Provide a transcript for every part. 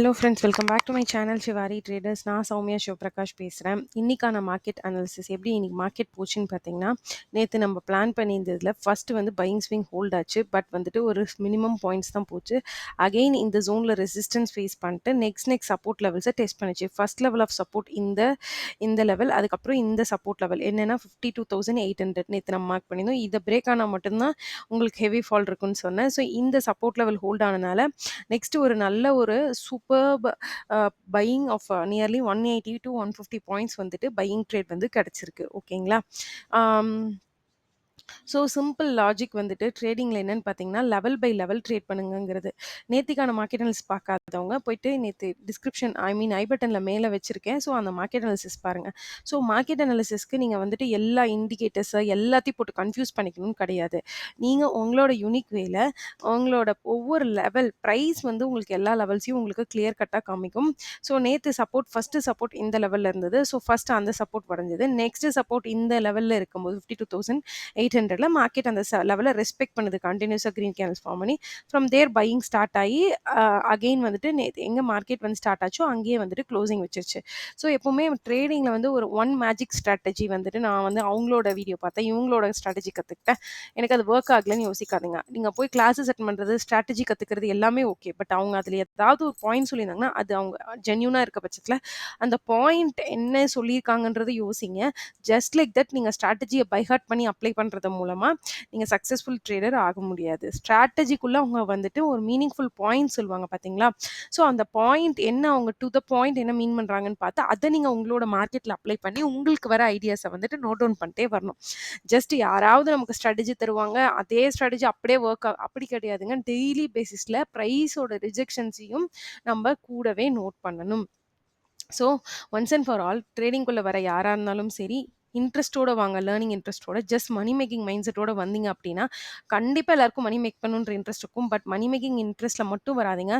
Hello friends, welcome back to my channel Sivari traders. நான் சௌமியா சிவபிரகாஷ் பேசுகிறேன். இன்றைக்கான மார்க்கெட் அனாலிசிஸ் எப்படி இன்னைக்கு மார்க்கெட் போச்சுன்னு பார்த்தீங்கன்னா, நேற்று நம்ம பிளான் பண்ணியிருந்ததில் ஃபஸ்ட்டு வந்து பையிங் ஸ்விங் ஹோல்ட் ஆச்சு. பட் வந்துட்டு ஒரு மினிமம் பாயிண்ட்ஸ் தான் போச்சு. அகெயின் இந்த ஜோனில் ரெசிஸ்டன்ஸ் ஃபேஸ் பண்ணிட்டு நெக்ஸ்ட் சப்போர்ட் லெவல்ஸை டெஸ்ட் பண்ணிச்சு. ஃபர்ஸ்ட் லெவல் ஆஃப் சப்போர்ட் இந்த லெவல், அதுக்கப்புறம் இந்த சப்போர்ட் லெவல் என்னென்னா 52,800 நேற்று நம்ம மார்க் பண்ணியிருந்தோம். இதை பிரேக் ஆனால் மட்டும்தான் உங்களுக்கு ஹெவி ஃபால் இருக்குன்னு சொன்னேன். ஸோ இந்த சப்போர்ட் லெவல் ஹோல்ட் ஆனதுனால நெக்ஸ்ட் ஒரு நல்ல ஒரு superb buying of nearly 180 to 150 points வந்துட்டு பையிங் ட்ரேட் வந்து கிடச்சிருக்கு. ஓகேங்களா? ஸோ சிம்பிள் லாஜிக் வந்துட்டு ட்ரேடிங்கில் என்னென்னு பார்த்தீங்கன்னா, லெவல் பை லெவல் ட்ரேட் பண்ணுங்கிறது. நேத்திக்கான மார்க்கெட் அனாலிசிஸ் பார்க்காதவங்க போயிட்டு நேற்று டிஸ்கிரிப்ஷன் ஐ பட்டனில் மேலே வச்சுருக்கேன். ஸோ அந்த மார்க்கெட் அனாலிசிஸ் பாருங்கள். ஸோ மார்க்கெட் அனாலிசிஸ்க்கு நீங்கள் வந்துட்டு எல்லா இண்டிகேட்டர்ஸை எல்லாத்தையும் போட்டு கன்ஃபியூஸ் பண்ணிக்கணும்னு கிடையாது. நீங்கள் உங்களோட யூனிக் வேல உங்களோட ஒவ்வொரு லெவல் ப்ரைஸ் வந்து உங்களுக்கு எல்லா லெவல்ஸையும் உங்களுக்கு கிளியர் கட்டாக காமிக்கும். ஸோ நேற்று ஃபஸ்ட்டு சப்போர்ட் இந்த லெவலில் இருந்தது. ஸோ ஃபஸ்ட்டு அந்த சப்போர்ட் உடஞ்சது. நெக்ஸ்ட்டு சப்போர்ட் இந்த லெவலில் இருக்கும்போது 52,800ல மார்க்கெட் அந்த லெவலை ரெஸ்பெக்ட் பண்ணுது. கண்டினியூஸாக க்ரீன் கேனல்ஸ் ஃபார்ம் பண்ணி ஃப்ரம் தேர் பையிங் ஸ்டார்ட் ஆகி அகெயின் வந்துட்டு எங்கே மார்க்கெட் வந்து ஸ்டார்ட் ஆச்சோ அங்கேயே வந்துட்டு க்ளோசிங் வச்சிருச்சு. ஸோ எப்போவுமே ட்ரேடிங்கில் வந்து ஒரு ஒன் மேஜிக் ஸ்ட்ராட்டஜி வந்துட்டு நான் வந்து அவங்களோட வீடியோ பார்த்தேன், இவங்களோட ஸ்ட்ராட்டஜி கற்றுக்கிட்டேன், எனக்கு அது ஒர்க் ஆகலைன்னு யோசிக்காதுங்க. நீங்கள் போய் கிளாஸஸ் அட்டெண்ட் பண்ணுறது, ஸ்ட்ராட்டஜி கற்றுக்கிறது எல்லாமே ஓகே. பட் அவங்க அதில் ஏதாவது ஒரு பாயிண்ட் சொல்லியிருந்தாங்கன்னா அது அவங்க ஜென்யூனாக இருக்க பட்சத்தில் அந்த பாயிண்ட் என்ன சொல்லியிருக்காங்கன்றதை யோசிங்க. ஜஸ்ட் லைக் தட் நீங்கள் ஸ்ட்ராட்டஜியை பைஹார்ட் பண்ணி அப்ளை பண்ணுறது மூலமாக நீங்கள் சக்ஸஸ்ஃபுல் ட்ரேடர் ஆக முடியாது. ஸ்ட்ராட்டஜிக்குள்ளே அவங்க வந்துட்டு ஒரு மீனிங்ஃபுல் பாயிண்ட் சொல்லுவாங்க பார்த்தீங்களா? ஸோ அந்த பாயிண்ட் என்ன, அவங்க டு த பாயிண்ட் என்ன மீன் பண்ணுறாங்கன்னு பார்த்து அதை நீங்கள் உங்களோட மார்க்கெட்டில் அப்ளை பண்ணி உங்களுக்கு வர ஐடியாஸை வந்துட்டு நோட் டவுன் பண்ணிட்டே வரணும். ஜஸ்ட் யாராவது நமக்கு ஸ்ட்ராட்டஜி தருவாங்க, அதே ஸ்ட்ராட்டஜி அப்படியே ஒர்க் ஆகும் அப்படி கிடையாதுங்க. டெய்லி பேசிஸில் ப்ரைஸோட ரிஜெக்ஷன்ஸையும் நம்ம கூடவே நோட் பண்ணணும். So once and for all ட்ரேடிங்குள்ளே வர யாராக இருந்தாலும் சரி, இன்ட்ரெஸ்ட்டோட வாங்க, லேர்னிங் இன்ட்ரெஸ்ட்டோட. ஜஸ்ட் மணி மேக்கிங் மைண்ட் செட்டோட வந்தீங்க அப்படின்னா கண்டிப்பாக எல்லாருக்கும் மணி மேக் பண்ணுன்ற இன்ட்ரெஸ்ட் இருக்கும். பட் மணி மேக்கிங் இன்ட்ரெஸ்ட்டில் மட்டும் வராதிங்க.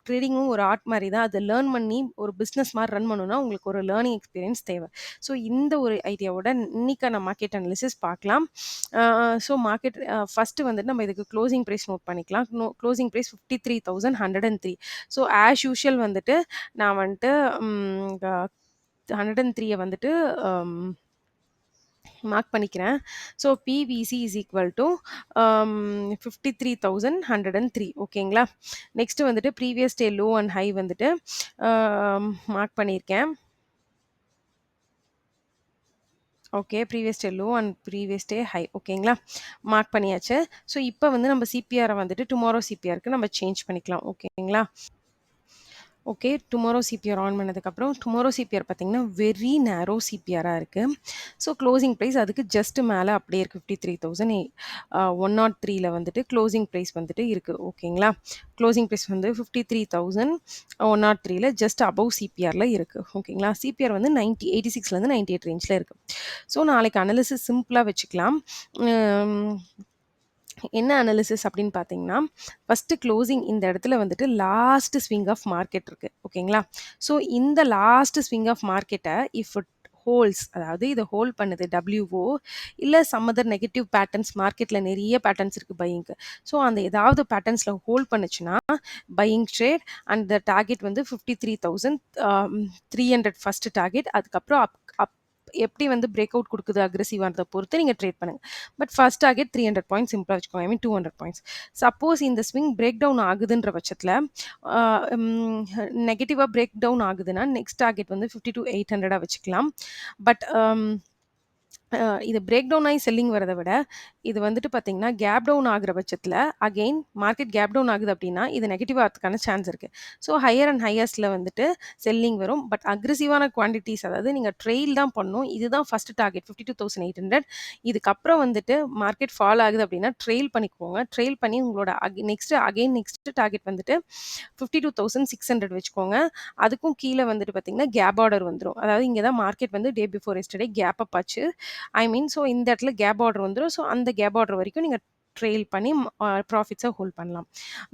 ட்ரேடிங்கும் ஒரு ஆர்ட் மாதிரி தான். அதை லேர்ன் பண்ணி ஒரு பிஸ்னஸ் மாதிரி ரன் பண்ணணும்னா உங்களுக்கு ஒரு லேர்னிங் எக்ஸ்பீரியன்ஸ் தேவை. ஸோ இந்த ஒரு ஐடியாவோட இன்னைக்கான மார்க்கெட் அனாலிசிஸ் பார்க்கலாம். ஸோ மார்க்கெட் ஃபஸ்ட்டு வந்துட்டு நம்ம இதுக்கு க்ளோசிங் ப்ரைஸ் நோட் பண்ணிக்கலாம். Closing price 53,103. So as usual வந்துட்டு நான் வந்துட்டு 103 வந்துட்டு மார்க் பண்ணிக்கிறேன். So PVC is equal to 53,103. ஓகேங்களா? நெக்ஸ்ட் வந்துட்டு previous day low and high வந்துட்டு மார்க் பண்ணியிருக்கேன். Okay, previous day low and previous day high. ஓகேங்களா? மார்க் பண்ணியாச்சு. ஸோ இப்போ வந்து நம்ம சிபிஆரை வந்துட்டு டுமாரோ சிபிஆருக்கு நம்ம சேஞ்ச் பண்ணிக்கலாம். ஓகேங்களா? ஓகே, டுமாரோ சிபிஆர் ஆன் பண்ணதுக்கப்புறம் டுமாரோ சிபிஆர் பார்த்தீங்கன்னா வெரி நேரோ சிபிஆராக இருக்குது. ஸோ க்ளோசிங் ப்ரைஸ் அதுக்கு ஜஸ்ட் மேலே அப்படியே இருக்குது. 53,103ல் வந்துட்டு க்ளோசிங் ப்ரைஸ் வந்துட்டு இருக்குது. ஓகேங்களா? க்ளோசிங் ப்ரைஸ் வந்து 53,103ல் ஜஸ்ட் அபவ் சிபிஆரில் இருக்குது. ஓகேங்களா? சிபிஆர் வந்து 86லேருந்து 98 ரேஞ்சில் இருக்குது. ஸோ நாளைக்கு அனாலிசிஸ் சிம்பிளாக வச்சுக்கலாம். என்ன அனாலிசிஸ் அப்படின்னு பார்த்தீங்கன்னா, ஃபஸ்ட்டு க்ளோசிங் இந்த இடத்துல வந்துட்டு லாஸ்ட் ஸ்விங் ஆஃப் மார்க்கெட் இருக்குது. ஓகேங்களா? ஸோ இந்த லாஸ்ட் ஸ்விங் ஆஃப் மார்க்கெட்டை இஃப் இட் ஹோல்ஸ், அதாவது இதை ஹோல்ட் பண்ணுது டபிள்யூஓ இல்லை சம் அதர் நெகட்டிவ் பேட்டர்ன்ஸ், மார்க்கெட்டில் நிறைய பேட்டர்ன்ஸ் இருக்குது பையிங்க்கு. ஸோ அந்த ஏதாவது பேட்டர்ன்ஸில் ஹோல்ட் பண்ணுச்சுன்னா buying trade and the target வந்து 53,300 ஃபஸ்ட்டு டார்கெட். அதுக்கப்புறம் எப்படி வந்து பிரேக் அவுட் கொடுக்குது அக்ரெசிவானதை பொறுத்து நீங்கள் ட்ரேட் பண்ணுங்கள். பட் ஃபர்ஸ்ட் டார்கெட் 300 பாயிண்ட்ஸ் சிம்பிளாக வச்சுக்கோங்க. 200 பாயிண்ட்ஸ். சப்போஸ் இந்த ஸ்விங் பிரேக் டவுன் ஆகுதுன்ற பட்சத்தில் நெகட்டிவாக பிரேக் டவுன் ஆகுதுன்னா நெக்ஸ்ட் டார்கெட் வந்து 52,800 வச்சுக்கலாம். பட் இது பிரேக் டவுன் ஆகி செல்லிங் வரதை விட இது வந்துட்டு பார்த்தீங்கன்னா கேப் டவுன் ஆகிற பட்சத்தில் அகெயின் மார்க்கெட் கேப் டவுன் ஆகுது அப்படின்னா இது நெகட்டிவ் ஆகிறதுக்கான சான்ஸ் இருக்குது. ஸோ ஹையர் அண்ட் ஹையஸ்ட்டில் வந்துட்டு செல்லிங் வரும். பட் அக்ரெசிவான குவான்டிட்டிஸ், அதாவது நீங்கள் ட்ரெயில் தான் பண்ணணும். இதுதான் ஃபஸ்ட் டார்கெட் 52,800. இதுக்கப்புறம் வந்துட்டு மார்க்கெட் ஃபால் ஆகுது அப்படின்னா ட்ரெயில் பண்ணிக்கோங்க. ட்ரெயில் பண்ணி உங்களோட நெக்ஸ்ட் டார்கெட் வந்துட்டு 52,600 வச்சுக்கோங்க. அதுக்கும் கீழே வந்துட்டு பார்த்தீங்கன்னா கேப் ஆர்டர் வந்துடும். அதாவது இங்கே தான் மார்க்கெட் வந்து day before yesterday gap up ஆச்சு. ஸோ இந்த இடத்துல கேப் ஆர்டர் வந்துடும். ஸோ அந்த கேப் ஆர்டர் வரைக்கும் நீங்கள் ட்ரெயில் பண்ணி ப்ராஃபிட்ஸை ஹோல்ட் பண்ணலாம்.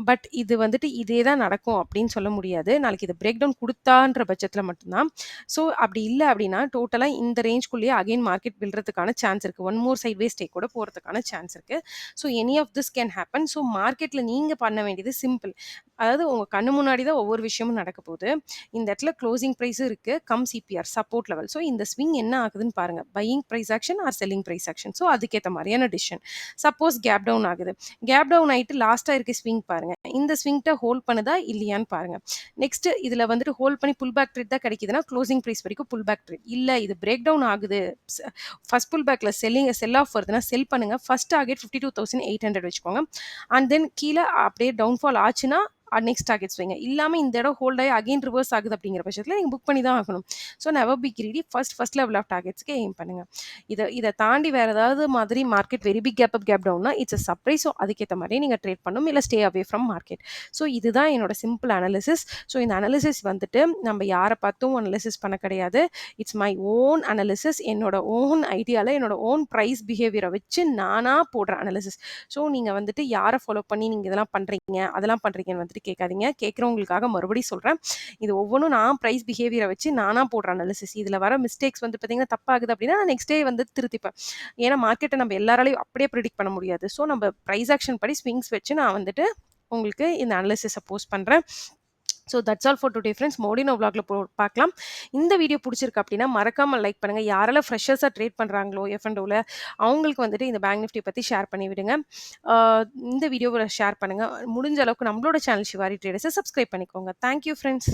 பட் இது வந்துட்டு இதே தான் நடக்கும் அப்படின்னு சொல்ல முடியாது. நாளைக்கு இது பிரேக் டவுன் கொடுத்தான்ற பட்சத்தில் மட்டும்தான். ஸோ அப்படி இல்லை அப்படின்னா டோட்டலாக இந்த ரேஞ்ச்குள்ளேயே அகெயின் மார்க்கெட் விழுறதுக்கான சான்ஸ் இருக்குது. ஒன் மோர் சைட்வே ஸ்டே கூட போகிறதுக்கான சான்ஸ் இருக்குது. So any of this can happen. So மார்க்கெட்டில் நீங்கள் பண்ண வேண்டியது சிம்பிள். அதாவது உங்க கண்ணு முன்னாடி தான் ஒவ்வொரு விஷயமும் நடக்க போகுது. இந்த இடத்துல க்ளோசிங் பிரைஸும் இருக்கு. Come CBR support level. So இந்த ஸ்விங் என்ன ஆகுதுன்னு பாருங்க. Buying price action or selling price action. So அதுக்கேத்த மாரியான டிசிஷன். சப்போஸ் கேப் டவுன் ஆகுது. கேப் டவுன் ஆயிட்டு லாஸ்ட்டா இருக்க ஸ்விங் பாருங்க. இந்த ஸ்விங்ட்ட ஹோல்ட் பண்ணுதா இல்லையான்னு பாருங்க. நெக்ஸ்ட் இதுல வந்துட்டு ஹோல்ட் பண்ணி புல் பேக் ட்ரேட் தான் கிடைக்குதுன்னா, க்ளோசிங் பிரைஸ் வரைக்கும் புல் பேக் ட்ரேட். இல்ல இது பிரேக் டவுன் ஆகுது. ஃபர்ஸ்ட் புல் பேக்ல செல் ஆஃப் வருதுன்னா செல் பண்ணுங்க. ஃபர்ஸ்ட் டார்கெட் 52,800 வச்சுக்கோங்க. அண்ட் தென் கீழ அப்படியே டவுன்ஃபால் ஆச்சுன்னா நெக்ஸ்ட் டார்கெட்ஸ் வைங்க. இல்லாம இந்த இடம் ஹோல்ட் ஆகி அகைன் ரிவர்ஸ் ஆகுது அப்படிங்கிற பட்சத்துல நீங்க புக் பண்ணி தான் ஆகணும். So never be greedy. First level of டார்கெட்ஸ்க்கு எய்ம் பண்ணுங்க. இத தாண்டி வேற ஏதாவது மாதிரி market very big gap up gap டவுன்னா இட்ஸ் அ சர்ப்ரைஸ். ஸோ அதுக்கேத்த மாரி நீங்க ட்ரேட் பண்ணணும். இல்ல stay away from market. So இதுதான் என்னோட சிம்பிள் அனாலிசிஸ். ஸோ இந்த அனாலிசிஸ் வந்துட்டு நம்ம யார பார்த்தும் அனாலிசிஸ் பண்ண கிடையாது. It's my own analysis. என்னோட ஓன் ஐடியால என்னோட ஓன் பிரைஸ் பிஹேவியர வச்சு நானா போடுற அனாலிசிஸ். ஸோ நீங்க வந்துட்டு யார ஃபாலோ பண்ணி நீங்க இதெல்லாம் பண்றீங்க, அதெல்லாம் பண்றீங்கன்னு வந்துட்டு கேட்காதீங்க. கேட்கிறவங்களுக்காக மறுபடியும் சொல்றேன். இது ஒவ்வொன்னும் நான் பிரைஸ் பிஹேவியர வச்சு நானா போடுற அனாலிசிஸ். இதுல வர மிஸ்டேக்ஸ் வந்து பார்த்தீங்கன்னா தப்பாகுது அப்படின்னா நான் நெக்ஸ்ட் டே வந்து திருத்திப்பேன். ஏன்னா மார்க்கெட்ட நம்ம எல்லாராலயும் அப்படியே பிரெடிக்ட் பண்ண முடியாது. ஸோ நம்ம பிரைஸ் ஆக்ஷன் படி ஸ்விங்ஸ் வச்சு நான் வந்துட்டு உங்களுக்கு இந்த அனாலிசிஸ போஸ்ட் பண்றேன். So that's all for today friends. மோடினோ விளாக்ல பார்க்கலாம். இந்த வீடியோ பிடிச்சிருக்கு அப்படின்னா மறக்காம லைக் பண்ணுங்க. யாரெல்லாம் ஃப்ரெஷர்ஸா ட்ரேட் பண்றாங்களோ F&Oல அவங்களுக்கு வந்துட்டு இந்த பேங்க் நிஃப்டி பத்தி ஷேர் பண்ணி விடுங்க. இந்த வீடியோவ ஷேர் பண்ணுங்க. முடிஞ்ச அளவுக்கு நம்மளோட சேனல் ஷிவாரி ட்ரேடர்ஸை சப்ஸ்கிரைப் பண்ணிக்கோங்க. Thank you friends.